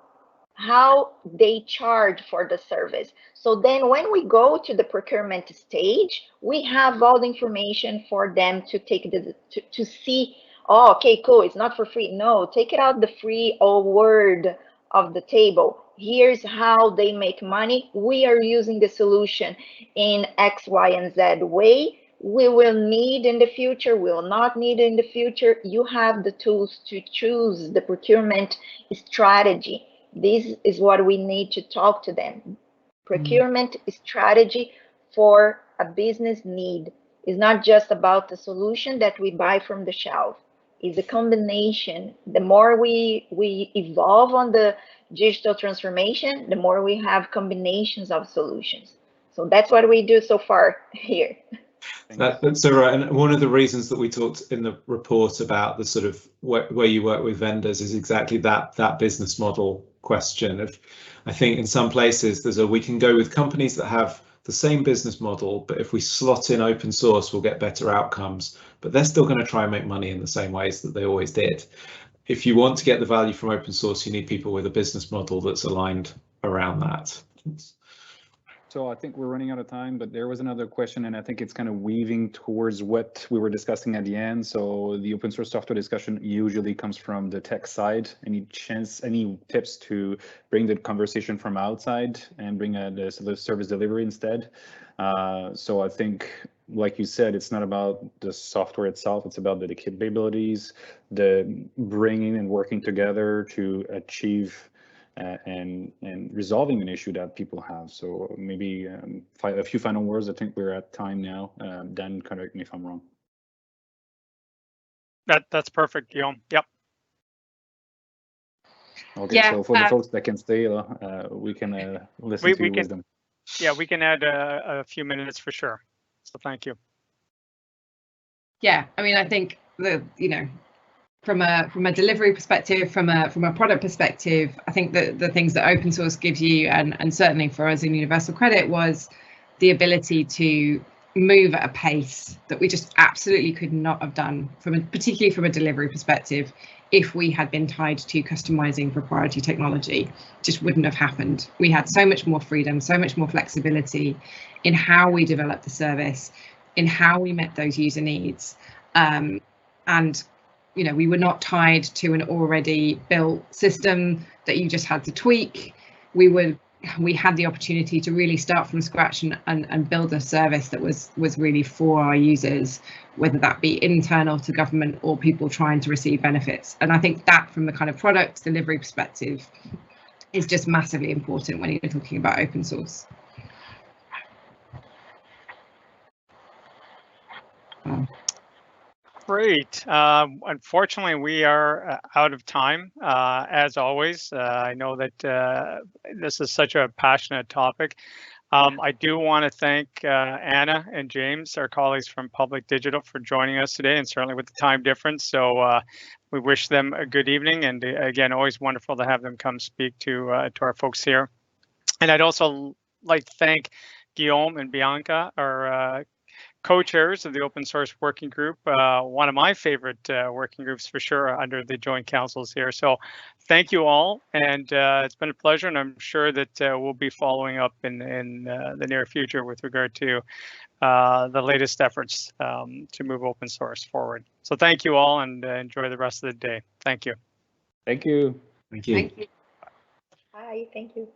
How they charge for the service? So then when we go to the procurement stage, we have all the information for them to take to see, oh, okay, cool, it's not for free. No, take it out the free word of the table. Here's how they make money. We are using the solution in X, Y, and Z way. We will need in the future, we will not need in the future. You have the tools to choose the procurement strategy. This is what we need to talk to them. Procurement strategy for a business need is not just about the solution that we buy from the shelf. It's a combination. The more we evolve on the digital transformation, the more we have combinations of solutions. So that's what we do so far here. That's so right. And one of the reasons that we talked in the report about the sort of where you work with vendors is exactly that business model question of, I think in some places we can go with companies that have the same business model, but if we slot in open source, we'll get better outcomes, but they're still going to try and make money in the same ways that they always did. If you want to get the value from open source, you need people with a business model that's aligned around that. So I think we're running out of time, but there was another question, and I think it's kind of weaving towards what we were discussing at the end. So the open source software discussion usually comes from the tech side. Any tips to bring the conversation from outside and bring the service delivery instead? So I think, like you said, it's not about the software itself, it's about the capabilities, the bringing and working together to achieve and resolving an issue that people have. So maybe a few final words. I think we're at time now. Dan, correct me if I'm wrong. That's perfect, Guillaume. Yep. Okay, yeah, so for the folks that can stay, we can listen to your wisdom. Yeah, we can add a few minutes for sure. So thank you. Yeah, I mean, I think from a delivery perspective, from a product perspective, I think that the things that open source gives you, and certainly for us in Universal Credit, was the ability to move at a pace that we just absolutely could not have done, particularly from a delivery perspective, if we had been tied to customizing proprietary technology. Just wouldn't have happened. We had so much more freedom, so much more flexibility in how we developed the service, in how we met those user needs, and you know, we were not tied to an already built system that you just had to tweak. We had the opportunity to really start from scratch and build a service that was really for our users, whether that be internal to government or people trying to receive benefits. And I think that, from the kind of product delivery perspective, is just massively important when you're talking about open source. Great. Unfortunately, we are out of time. As always, I know that this is such a passionate topic. I do want to thank Anna and James, our colleagues from Public Digital, for joining us today, and certainly with the time difference. So we wish them a good evening. And again, always wonderful to have them come speak to our folks here. And I'd also like to thank Guillaume and Bianca, our co-chairs of the open source working group, one of my favorite working groups for sure under the joint councils here. So thank you all, and it's been a pleasure, and I'm sure that we'll be following up in the near future with regard to the latest efforts to move open source forward. So thank you all, and enjoy the rest of the day. Thank you. Thank you. Thank you. Thank you. Bye. Thank you.